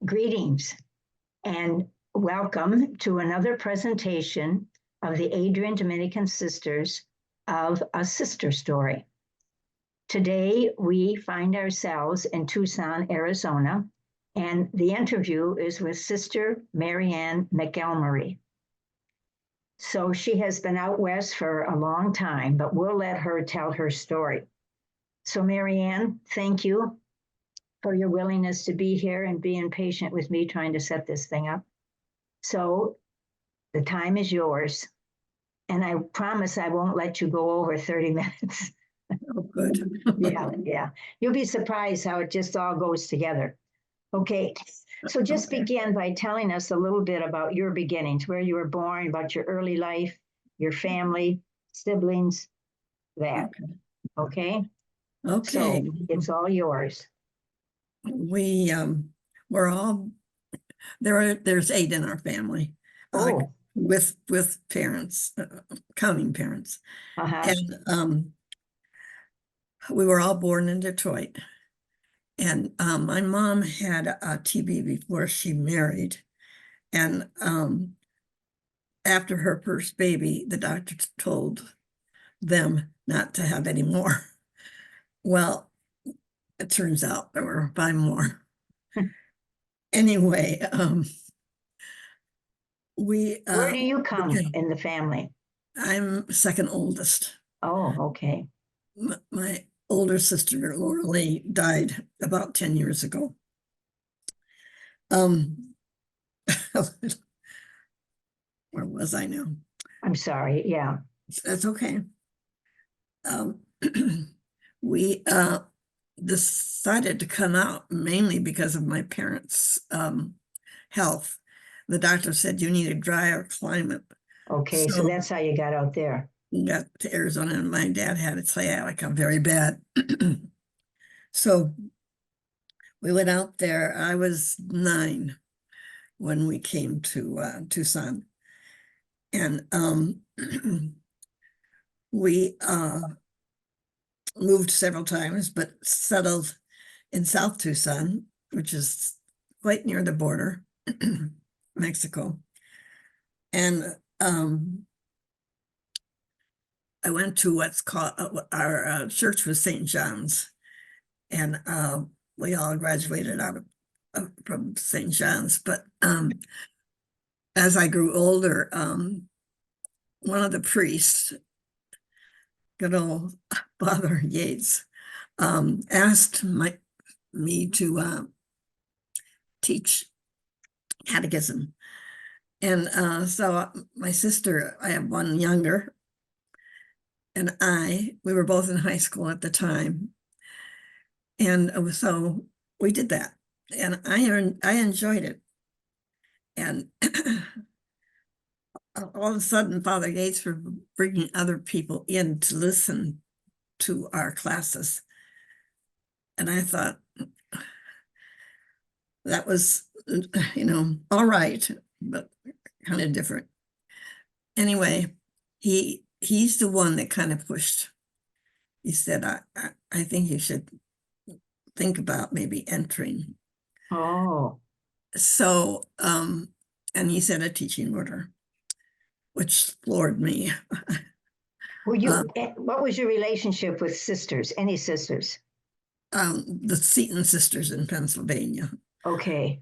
Greetings and welcome to another presentation of the Adrian Dominican Sisters of A Sister Story. Today, we find ourselves in Tucson, Arizona, and the interview is with Sister Mary Anne McElmurry. So she has been out west for a long time, but we'll let her tell her story. So Mary Anne, thank you for your willingness to be here and being patient with me trying to set this thing up. So the time is yours. And I promise I won't let you go over 30 minutes. Oh, good. Yeah. You'll be surprised how it just all goes together. Okay, so just begin by telling us a little bit about your beginnings, where you were born, about your early life, your family, siblings, that. Okay? Okay. So it's all yours. We we're all there's 8 in our family. With parents, counting parents. And we were all born in Detroit. And my mom had a TB before she married. And after her first baby, the doctor told them not to have any more. Well, it turns out there were 5 more. Anyway, where do you come in the family? I'm second oldest. Oh, okay. My older sister, Laura Lee, died about 10 years ago. Where was I now? I'm sorry. Yeah. That's okay. We decided to come out mainly because of my parents' health. The doctor said you need a drier climate. Okay, so that's how you got out there. Got to Arizona, and my dad had sciatica very bad. So we went out there. I was 9 when we came to Tucson. And we moved several times, but settled in South Tucson, which is quite near the border, Mexico. And I went to what's called our church was St. John's, and we all graduated out of from St. John's. But as I grew older, one of the priests, good old Father Yates, asked me to teach catechism. And so my sister, I have one younger, and we were both in high school at the time. And so we did that, and I enjoyed it. And all of a sudden, Father Yates were bringing other people in to listen to our classes. And I thought that was, all right, but kind of different. Anyway, he's the one that kind of pushed. He said, I think you should think about maybe entering. Oh. So, and he said a teaching order, which floored me. What was your relationship with sisters? Any sisters? The Seton Sisters in Pennsylvania. Okay.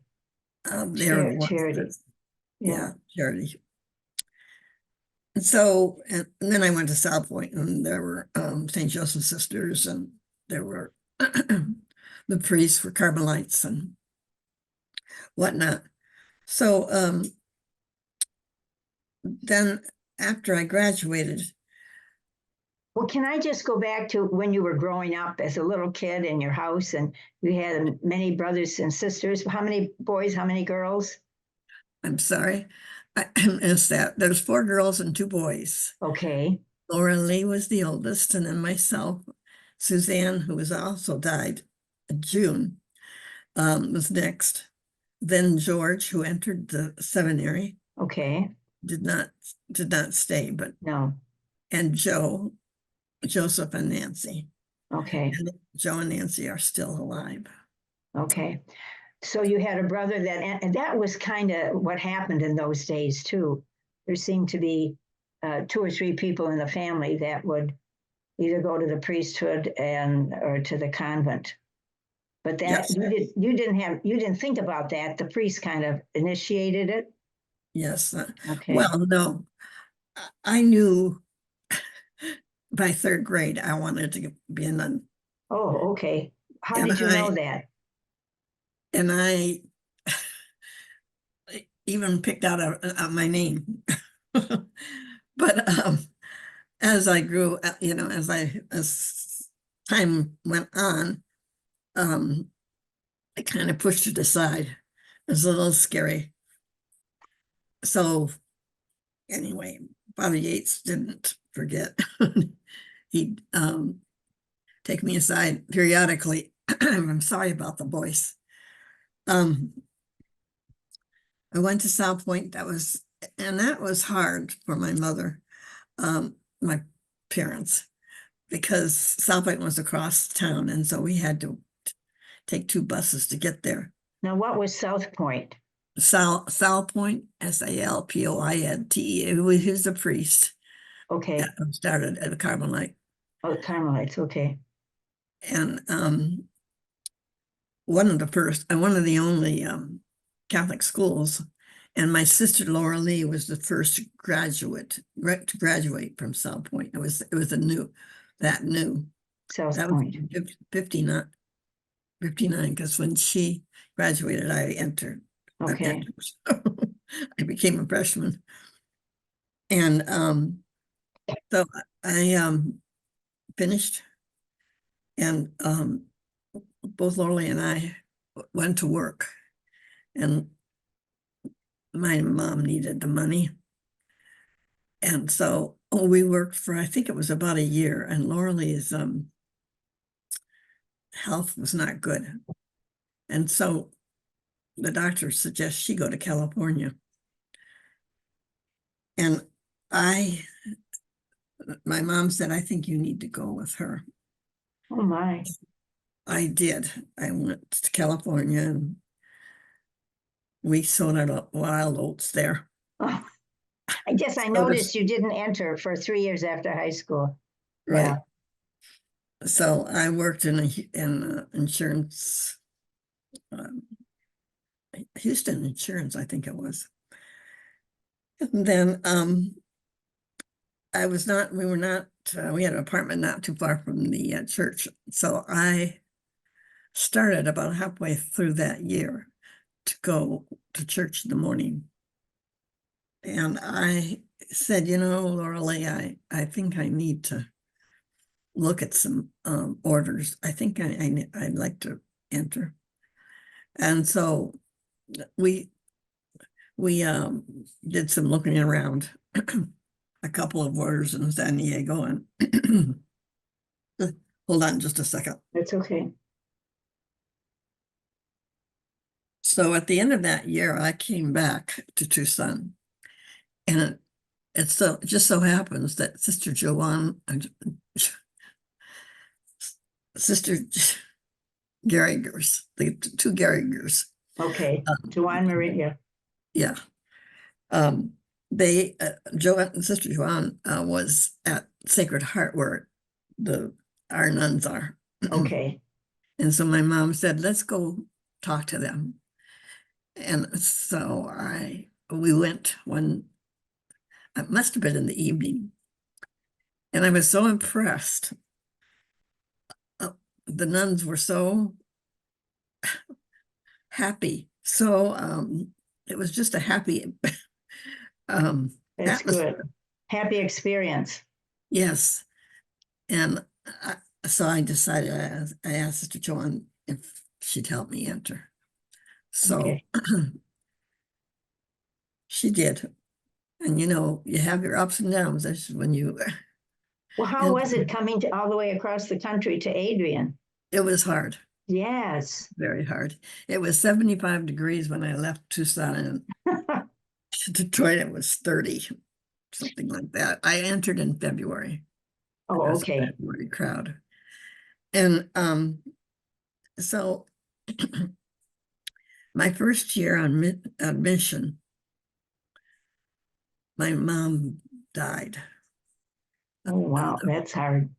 They're Charity. Yeah, Charity. And so, and then I went to South Point, and there were St. Joseph Sisters, and there were the priests were Carmelites and whatnot. So then after I graduated. Well, can I just go back to when you were growing up as a little kid in your house, and you had many brothers and sisters? How many boys, how many girls? I'm sorry, I missed that. There's 4 girls and 2 boys. Okay. Laura Lee was the oldest, and then myself. Suzanne, who was also died in June, was next. Then George, who entered the seminary. Okay. Did not stay, but no. And Joseph and Nancy. Okay. And Joe and Nancy are still alive. Okay. So you had a brother and that was kind of what happened in those days too. There seemed to be 2 or 3 people in the family that would either go to the priesthood or to the convent. But that Yes, you didn't think about that. The priest kind of initiated it. yes. Okay. Well, no, I knew by 3rd grade I wanted to be a nun. Oh, okay. How And did you know that? I even picked out my name. But as I grew, as time went on, I kind of pushed it aside. It was a little scary. So anyway, Father Yates didn't forget. He'd take me aside periodically. I'm sorry about the voice. I went to South Point. That was hard for my mother, my parents, because South Point was across town, and so we had to take 2 buses to get there. Now, what was South Point? Sal Point, Salpointe. He was a priest. Okay. Started at a Carmelite. Oh, the Carmelites. Okay. And one of the only Catholic schools. And my sister Laura Lee was the first to graduate from South Point. It was new. South That Point. was 59, because when she graduated, I entered. Okay. I became a freshman. And so I finished, and both Lorley and I went to work, and my mom needed the money. And so we worked for, I think it was about a year, and Lorley's health was not good. And so the doctor suggests she go to California. And my mom said, I think you need to go with her. Oh my. I did. I went to California, and we sowed out wild oats there. Oh, I guess I noticed you didn't enter for 3 years after high school. Right. Yeah. So I worked in insurance, Houston Insurance, I think it was. And then we had an apartment not too far from the church. So I started about halfway through that year to go to church in the morning. And I said, Laura Lee, I think I need to look at some orders. I think I'd like to enter. And so we did some looking around, a couple of orders in San Diego, and hold on just a second. It's okay. So at the end of that year, I came back to Tucson, and it just so happens that Sister Garrigers, the 2 Garrigers. Okay. Joanne Maria. Yeah. Sister Joanne was at Sacred Heart, where our nuns are. Okay. And so my mom said, let's go talk to them. And so we went it must have been in the evening. And I was so impressed. The nuns were so happy. So it was just a happy That's atmosphere. good. Happy experience. Yes. And so I decided, I asked Sister Joan if she'd help me enter. So Okay. she did. And you have your ups and downs. That's when you. Well, how was it coming all the way across the country to Adrian? It was hard. Yes. Very hard. It was 75 degrees when I left Tucson, and Detroit it was 30, something like that. I entered in February. Oh, okay. February crowd. And so My first year on mission, my mom died. Oh, wow, that's hard.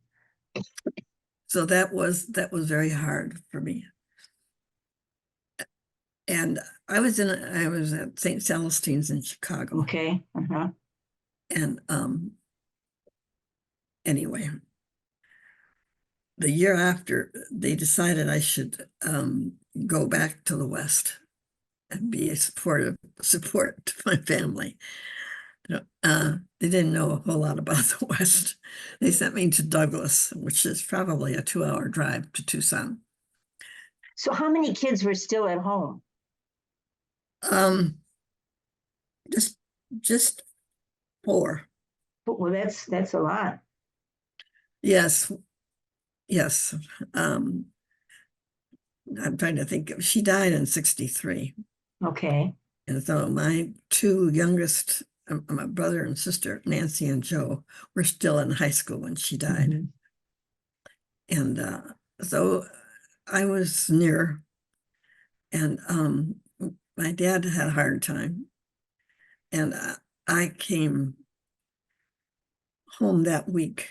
So that was very hard for me. And I was at St. Celestine's in Chicago. Okay. And anyway, the year after, they decided I should go back to the West and be a support to my family. They didn't know a whole lot about the West. They sent me to Douglas, which is probably a 2-hour drive to Tucson. So how many kids were still at home? Um, just 4. Well, that's a lot. Yes, yes. I'm trying to think. She died in 1963. Okay. And so my 2 youngest, my brother and sister, Nancy and Joe, were still in high school when she died. Mhm. And so I was near, and my dad had a hard time. And I came home that week.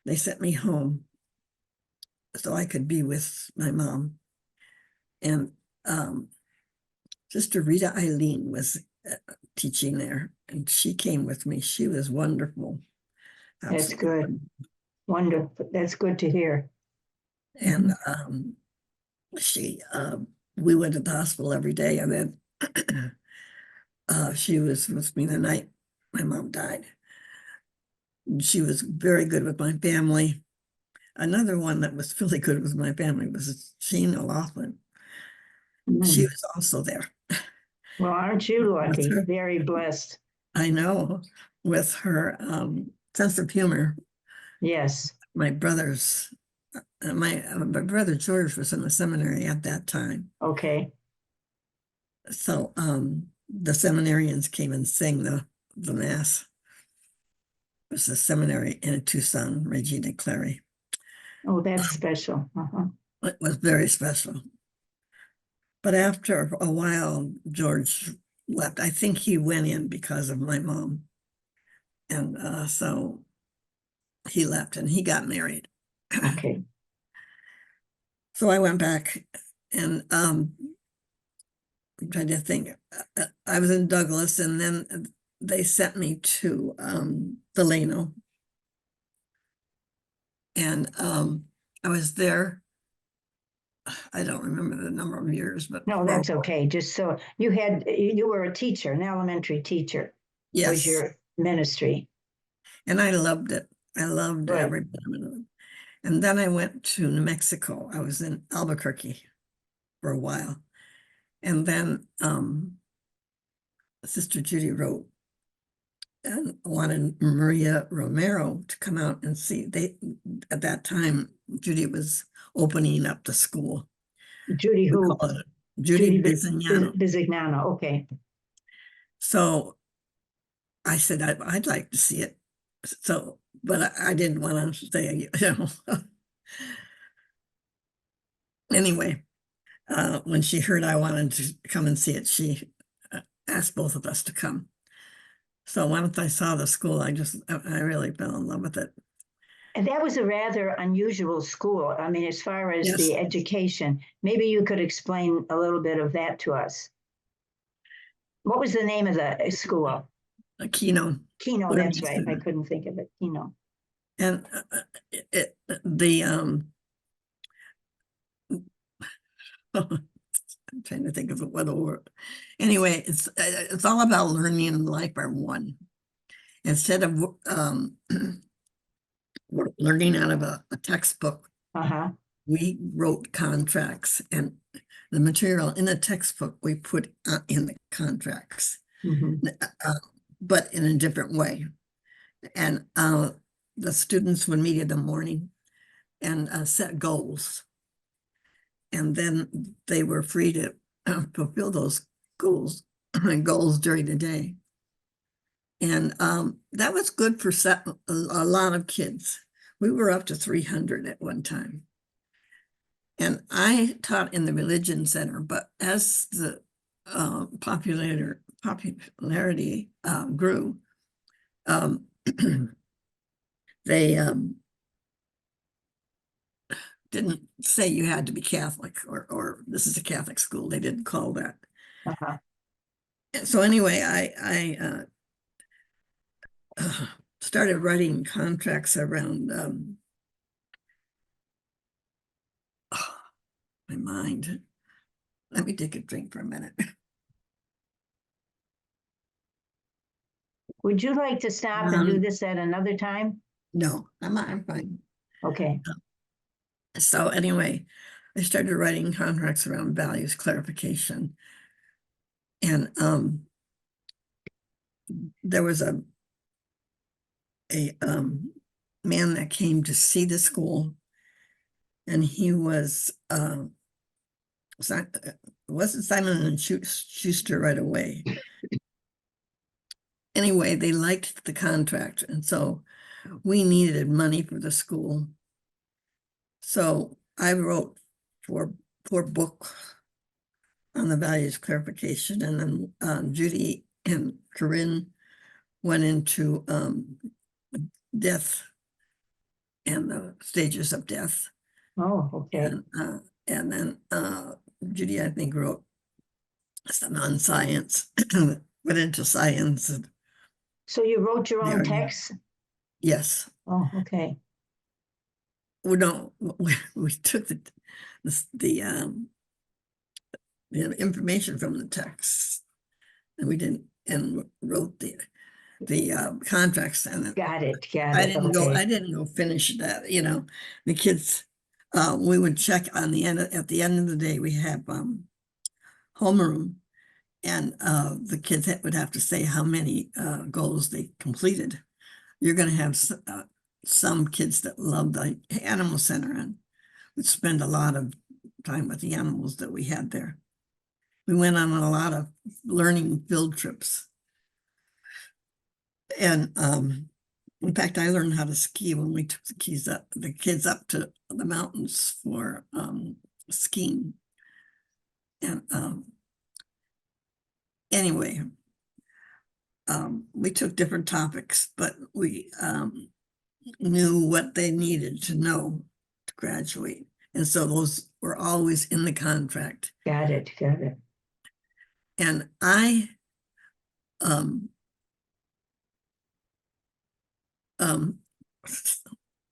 They sent me home so I could be with my mom. And Sister Rita Eileen was teaching there, and she came with me. She was wonderful. That's Absolutely. good. Wonderful. That's good to hear. And we went to the hospital every day, and then she was with me the night my mom died. She was very good with my family. Another one that was really good with my family was Jean O'Loughlin. She was also there. Well, aren't you With lucky? her, Very blessed. I know, with her sense of humor. Yes. My brother's, my brother George was in the seminary at that time. Okay. So the seminarians came and sang the mass. It was a seminary in Tucson, Regina Clary. Oh, that's special. It was very special. But after a while, George left. I think he went in because of my mom. And so he left and he got married. Okay. So I went back, and I'm trying to think. I was in Douglas, and then they sent me to Delano. And I was there, I don't remember the number of years, but No, that's okay. Just so you were a teacher, an elementary teacher, was yes. your ministry. And I loved it. I loved Good. every bit of it. And then I went to New Mexico. I was in Albuquerque for a while. And then Sister Judy wrote and wanted Maria Romero to come out and see. At that time, Judy was opening up the school. Judy who? Judy Bizignano. Bizignano. Okay. So I said, I'd like to see it. So, but I didn't want to say, Anyway, when she heard I wanted to come and see it, she asked both of us to come. So once I saw the school, I really fell in love with it. And that was a rather unusual school. I mean, as far as Yes. the education, maybe you could explain a little bit of that to us. What was the name of the school? Keno. Keno, that's right. I couldn't think of it. Keno. And I'm trying to think of what a word. Anyway, it's all about learning and life are one. Instead of learning out of a textbook, we wrote contracts, and the material in the textbook we put in the contracts, but in a different way. And the students would meet in the morning and set goals. And then they were free to fulfill those goals during the day. And that was good for a lot of kids. We were up to 300 at one time. And I taught in the religion center, but as the popularity grew, they didn't say you had to be Catholic or this is a Catholic school. They didn't call that. Uh-huh. So anyway, I started writing contracts around my mind. Let me take a drink for a minute. Would you like to stop and do this at another time? No, I'm fine. Okay. So anyway, I started writing contracts around values clarification. And there was a man that came to see the school, and he was wasn't Simon and Schuster right away. Anyway, they liked the contract, and so we needed money for the school. So I wrote four books on the values clarification, and then Judy and Corinne went into death and the stages of death. Oh, okay. And then Judy, I think, wrote some on science, went into science. So you wrote your own text? Yes. Oh, okay. Well, no, we took the information from the text, and we didn't, and wrote the contracts. And Got it. I didn't Okay. I didn't go finish that. The kids. We would check on the end. At the end of the day, we have homeroom, and the kids would have to say how many goals they completed. You're going to have some kids that love the animal center and would spend a lot of time with the animals that we had there. We went on a lot of learning field trips. And in fact, I learned how to ski when we took the kids up to the mountains for skiing. And anyway, we took different topics, but we knew what they needed to know to graduate. And so those were always in the contract. Got it. And I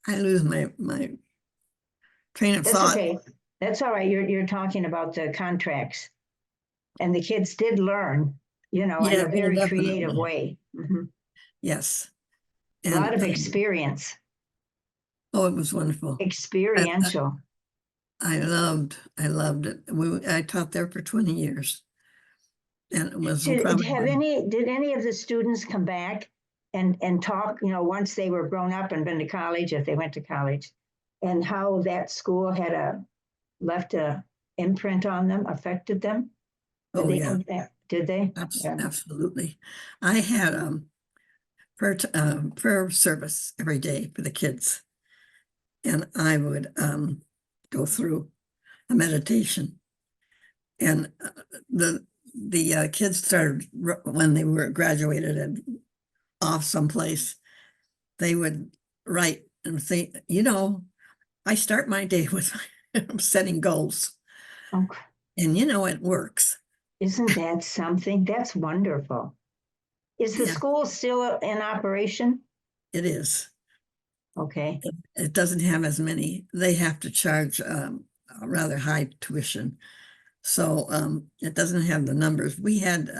lose my train of thought. Okay. That's all right. You're talking about the contracts. And the kids did learn, in a very creative way. Mm-hmm. Yes. And, a lot of experience. Oh, it was wonderful. Experiential. I loved it. I taught there for 20 years. And it was did any of the students come back and talk, once they were grown up and been to college, if they went to college, and how that school had left a imprint on them, affected them? Did they? Absolutely. I had prayer service every day for the kids, and I would go through a meditation, and the kids started when they were graduated and off someplace. They would write and say, I start my day with setting goals. Okay. And it works. Isn't that something? That's wonderful. Is the school still in operation? It is. Okay. It doesn't have as many. They have to charge a rather high tuition. So it doesn't have the numbers. We had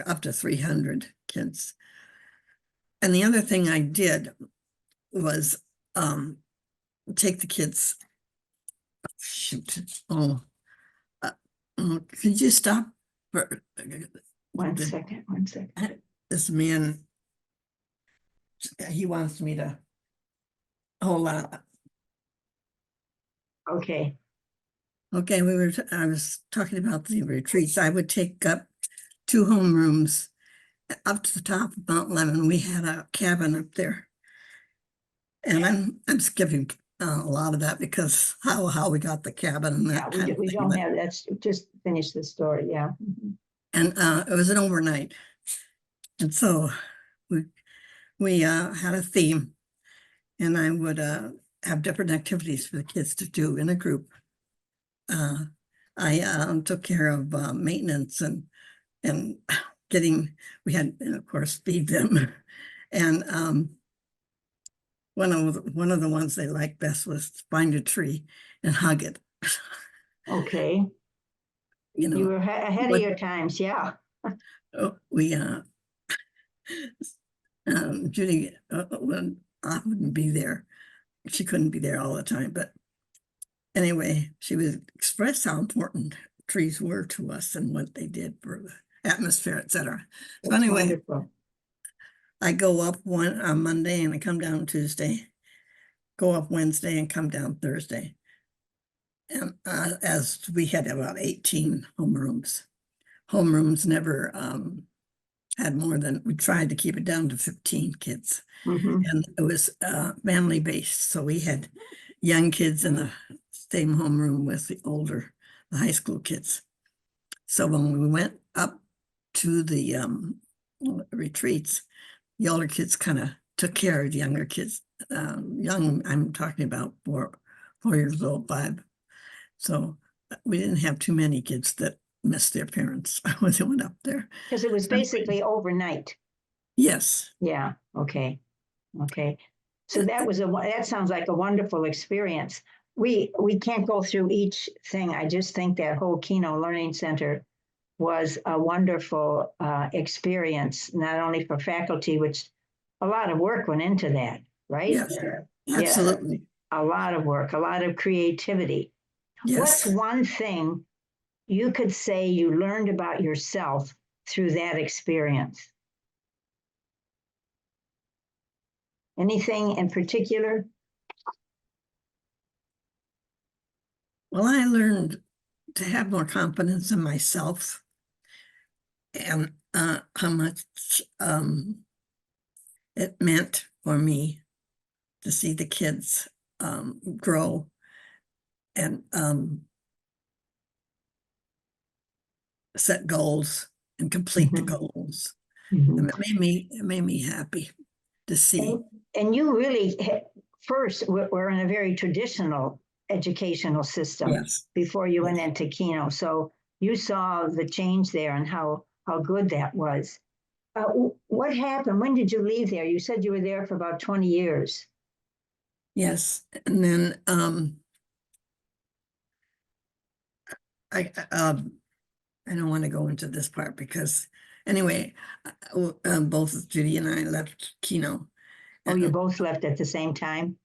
up to 300 kids. And the other thing I did was take the kids. Shoot. Oh. Could you stop for one second? This man, he wants me to hold on. Okay. Okay, I was talking about the retreats. I would take up 2 homerooms up to the top of Mount Lemmon. We had a cabin up there. And I'm skipping a lot of that because how we got the cabin and that kind of thing. We don't have, that's just finish the story. Yeah. Mm-hmm. And it was an overnight. And so we had a theme, and I would have different activities for the kids to do in a group. I took care of maintenance and getting, we had, and of course, feed them. And one of the ones they liked best was to find a tree and hug it. Okay. You You know, were ahead of what your times, yeah. we Judy would often be there. She couldn't be there all the time, but anyway, she would express how important trees were to us and what they did for the atmosphere, etc. So That's anyway, wonderful. I go up on Monday and I come down Tuesday, go up Wednesday and come down Thursday. And as we had about 18 homerooms. Homerooms never had more than, we tried to keep it down to 15 kids. Mhm. And it was family based. So we had young kids in the same homeroom with the high school kids. So when we went up to the retreats, the older kids kind of took care of the younger kids. Young, I'm talking about 4 years old, 5. So we didn't have too many kids that missed their parents when they went up there. Because it was So anyway, basically overnight. yes. Yeah, okay. Okay. So that sounds like a wonderful experience. We can't go through each thing. I just think that whole Keno Learning Center was a wonderful experience, not only for faculty, which a lot of work went into that, right? Yes, Yeah, absolutely. a lot of work, a lot of creativity. What's Yes. one thing you could say you learned about yourself through that experience? Anything in particular? Well, I learned to have more confidence in myself and how much it meant for me to see the kids grow and set goals and complete the Mhm. goals. Mhm. And it made me happy to see. And you really, first, we're in a very traditional educational system Yes. before you went Yes. into Keno. So you saw the change there and how good that was. What happened? When did you leave there? You said you were there for about 20 years. Yes. And then I don't want to go into this part because anyway, both Judy and I left Keno. Oh, you both left at the same time?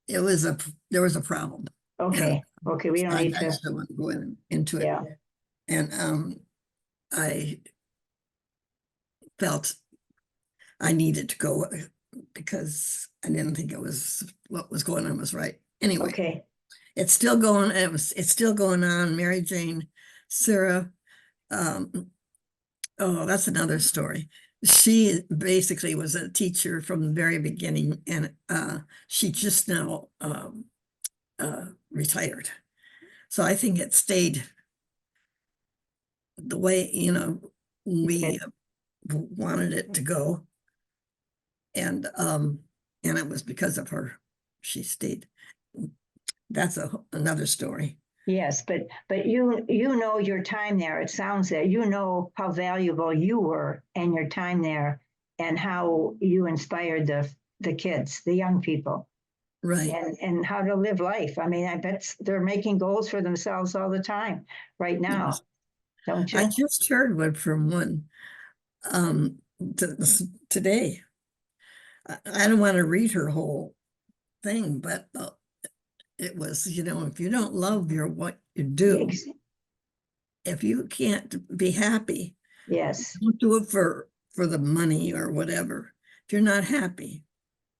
It was there was a problem. Okay. And Okay. We don't I need to. just don't want to go into it. Yeah. And I felt I needed to go because I didn't think it was what was going on was right. Anyway, Okay. it's still going. It's still going on. Mary Jane, Sarah. Oh, that's another story. She basically was a teacher from the very beginning, and she just now retired. So I think it stayed the way, we wanted it to go. And it was because of her she stayed. That's another story. Yes, but you know your time there. It sounds that you know how valuable you were and your time there, and how you inspired the kids, the young people, Right. and how to live life. I mean, I bet they're making goals for themselves all the time right now, Yes. don't I you? just heard one from one today. I don't want to read her whole thing, but it was, if you don't love what you do, if you can't be happy, Yes. don't do it for the money or whatever. If you're not happy,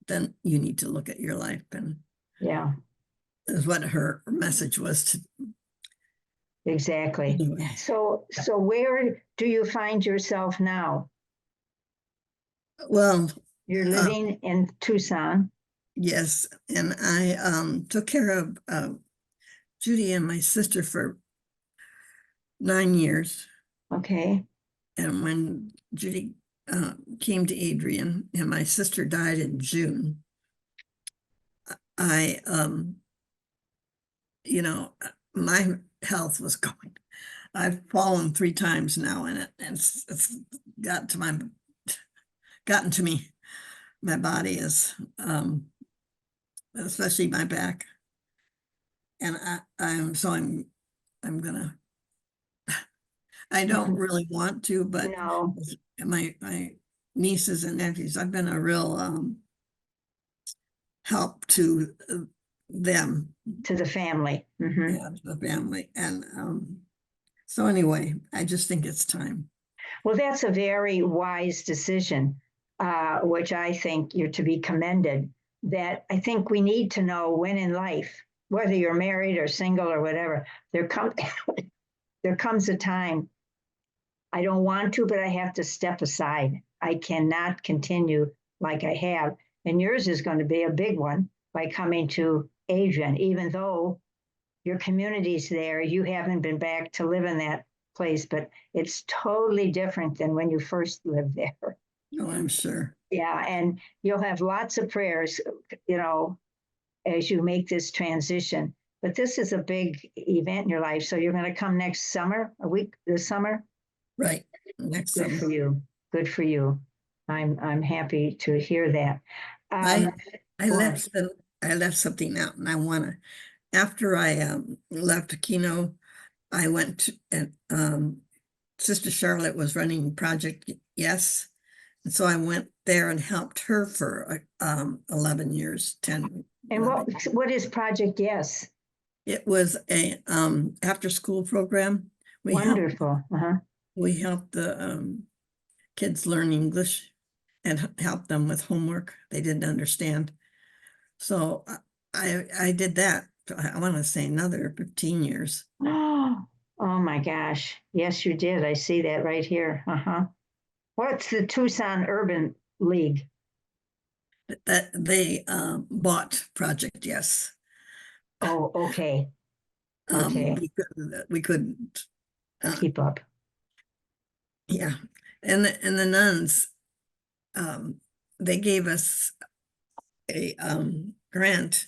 then you need to look at your life, and Yeah. is what her message was to. Exactly. Anyway. So where do you find yourself now? Well, You're living in Tucson. yes, and I took care of Judy and my sister for 9 years. Okay. And when Judy came to Adrian and my sister died in June, I, my health was going. I've fallen 3 times now, and it's gotten to me. My body is, especially my back, and I'm gonna. I don't really want to, but No, my nieces and nephews, I've been a real help to them, to the family. Mhm. yeah, to the family, and so anyway, I just think it's time. Well, that's a very wise decision, which I think you're to be commended. That I think we need to know when in life, whether you're married or single or whatever, there comes there comes a time I don't want to, but I have to step aside. I cannot continue like I have. And yours is going to be a big one by coming to Adrian, even though your community's there, you haven't been back to live in that place, but it's totally different than when you first lived there. Oh, I'm sure. Yeah, and you'll have lots of prayers, as you make this transition. But this is a big event in your life. So you're going to come next summer, a week this summer? Right. Next Good summer. for you. Good for you. I'm happy to hear that. I Go ahead. I left something out, and I want to. After I left Keno, I went to, and Sister Charlotte was running Project Yes, and so I went there and helped her for 11 years, 10, And 11. what is Project Yes? It was a after school program. We helped Wonderful. Uh-huh. we helped the kids learn English and help them with homework they didn't understand. So I did that. I want to say another 15 years. Oh my gosh. Yes, you did. I see that right here. Uh-huh. What's the Tucson Urban League? That they bought Project Yes. Oh, okay. Okay. We couldn't. Keep up. Yeah, and the nuns, they gave us a grant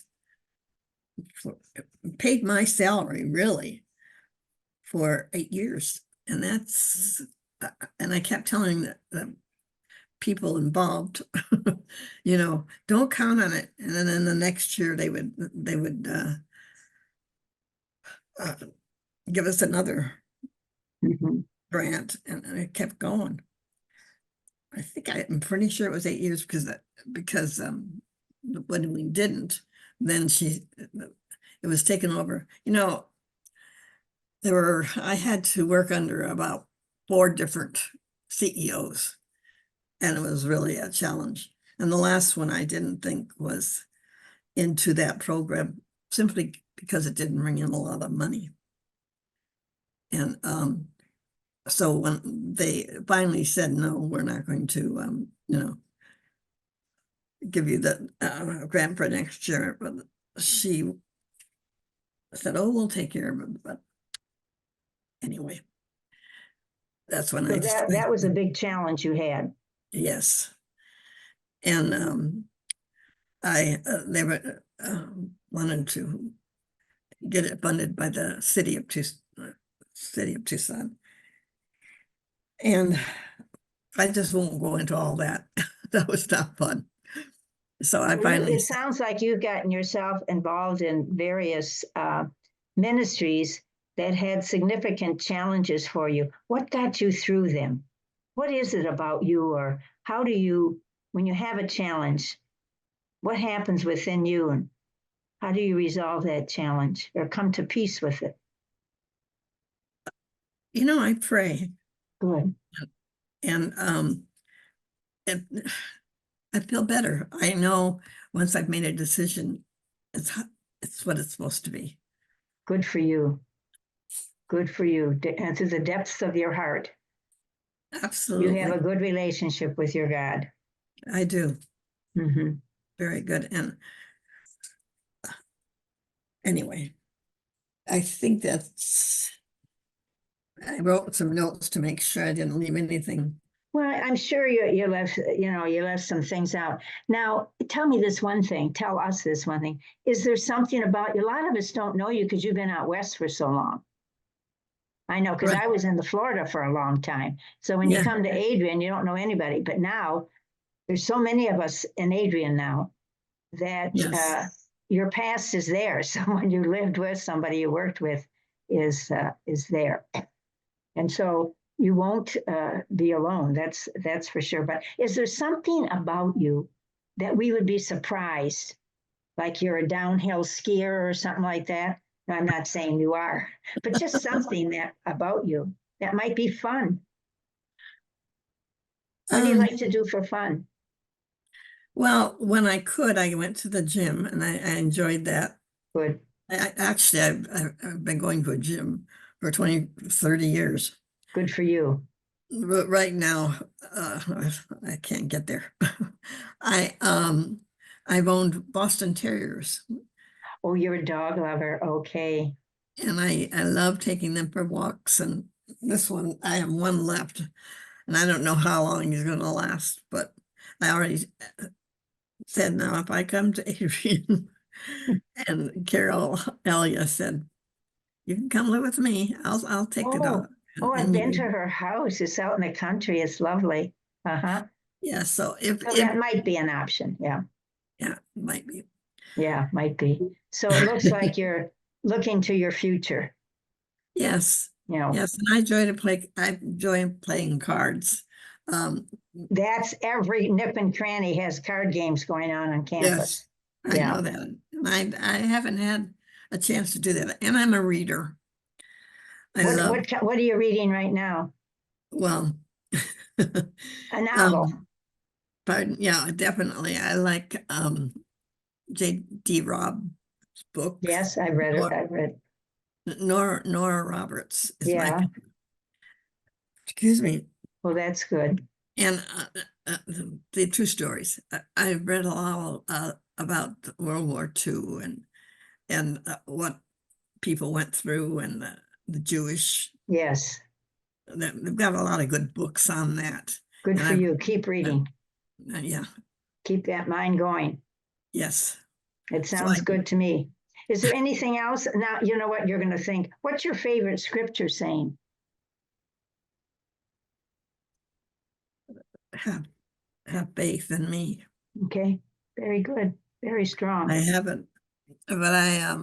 for, paid my salary really for 8 years, and that's and I kept telling the people involved, don't count on it. And then in the next year they would uh, give us another Mhm. grant, and it kept going. I'm pretty sure it was 8 years because when we didn't, then it was taken over. I had to work under about 4 different CEOs, and it was really a challenge. And the last one I didn't think was into that program simply because it didn't bring in a lot of money. And so when they finally said, no, we're not going to, give you the grant for next year, but she said, oh, we'll take care of it. But anyway, that's when So I that was a decided, big challenge you had. yes. And they were wanted to get it funded by the city of Tucson. And I just won't go into all that. That was not fun. So I finally It sounds like you've gotten yourself involved in various ministries that had significant challenges for you. What got you through them? What is it about you, or how do you, when you have a challenge, what happens within you, and how do you resolve that challenge or come to peace with it? I pray, Good. and it, I feel better. I know once I've made a decision, it's what it's supposed to be. Good for you. Good for you. And to the depths of your heart, you have Absolutely. a good relationship with your God. I do. Mm-hmm. Very good. And anyway, I think I wrote some notes to make sure I didn't leave anything. Well, I'm sure you left, you left some things out. Now, tell me this one thing. Tell us this one thing. Is there something about you? A lot of us don't know you because you've been out west for so long. I know, because Right. I was in the Florida for a long time. So when you Yeah. come to Adrian, you don't know anybody. But now there's so many of us in Adrian now that Yes. your past is there. Someone you lived with, somebody you worked with is there. And so you won't be alone. That's for sure. But is there something about you that we would be surprised, like you're a downhill skier or something like that? No, I'm not saying you are, but just something that about you that might be fun. What do you Um, like to do for fun? well, when I could, I went to the gym and I enjoyed that. Good, Actually, I've been going to a gym for 20, 30 years. good for you. But right now, I can't get there. I I've owned Boston Terriers, Oh, you're a dog lover. Okay. and I love taking them for walks. And this one, I have one left, and I don't know how long he's going to last. But I already said, now if I come to Adrian, and Carol Elia said, you can come live with me. I'll take the dog. Oh, I've And been to you, her house. It's out in the country. It's lovely. Uh-huh. yeah. So So that might be an option. Yeah. yeah, might be. Yeah, might be. So it looks like you're looking to your future, Yes, you know. yes, and I enjoy to play. I enjoy playing cards. Um, That's every nip and cranny has card games going on yes, campus. I Yeah. know that, and I haven't had a chance to do that. And I'm a reader. I love, What are you reading right now? well, A novel. um, pardon, yeah, definitely. I like J.D. Robb's books. Yes, I've read it. Nora, I've read. Nora Roberts is my, Yeah. excuse me. Well, that's good. And the true stories. I've read a lot about World War II and what people went through and the Jewish. Yes. They've got a lot of good books on that. Good And for you. Keep reading. Yeah, Keep that mind going. yes. It So sounds good to me. Is there anything else? Now, you know what you're going to think. What's your favorite scripture saying? have faith in me. Okay. Very good. Very I strong. haven't, but I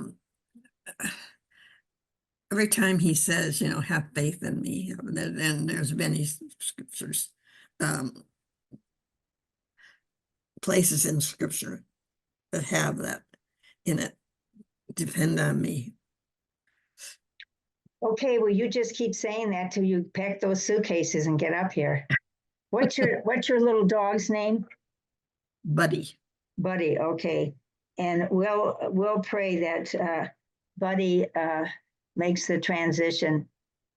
every time he says, have faith in me, and there's many scriptures, um, places in scripture that have that in it. Depend on me. Okay, well, you just keep saying that till you pack those suitcases and get up here. What's your little dog's name? Buddy. Buddy. Okay. And we'll pray that Buddy makes the transition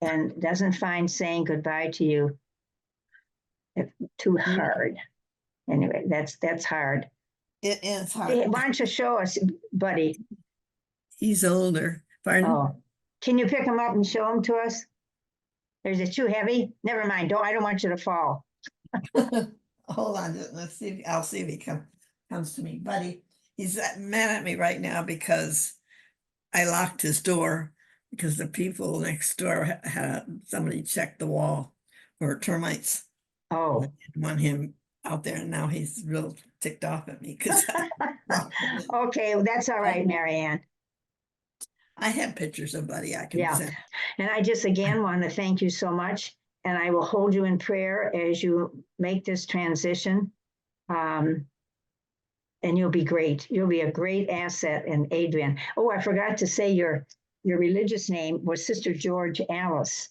and doesn't find saying goodbye to you too hard. Anyway, that's hard. It is Hey, hard. why don't you show us, Buddy? He's older. Pardon? Oh, can you pick him up and show him to us? Or is it too heavy? Never mind. I don't want you to fall. Hold on. Let's see. I'll see if he comes to me. Buddy, he's mad at me right now because I locked his door because the people next door had somebody check the wall for termites. Oh, I didn't want him out there, and now he's real ticked off at me because okay. Well, that's all right, Mary Anne. I have pictures of Buddy I can Yeah. send. And I just again want to thank you so much. And I will hold you in prayer as you make this transition. And you'll be great. You'll be a great asset in Adrian. Oh, I forgot to say your religious name was Sister George Alyce.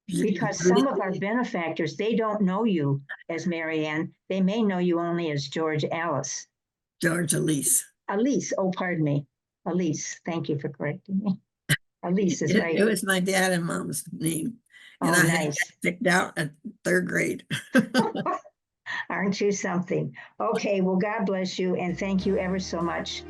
Because some of our benefactors, they don't know you as Mary Anne. They may know you only as George Alyce. George Alyce. Alyce, oh, pardon me. Alyce, thank you for correcting me. Alyce is right. It was my dad and mom's name. And Oh, I had nice. picked out at third grade. Aren't you something? Okay, well, God bless you and thank you ever so much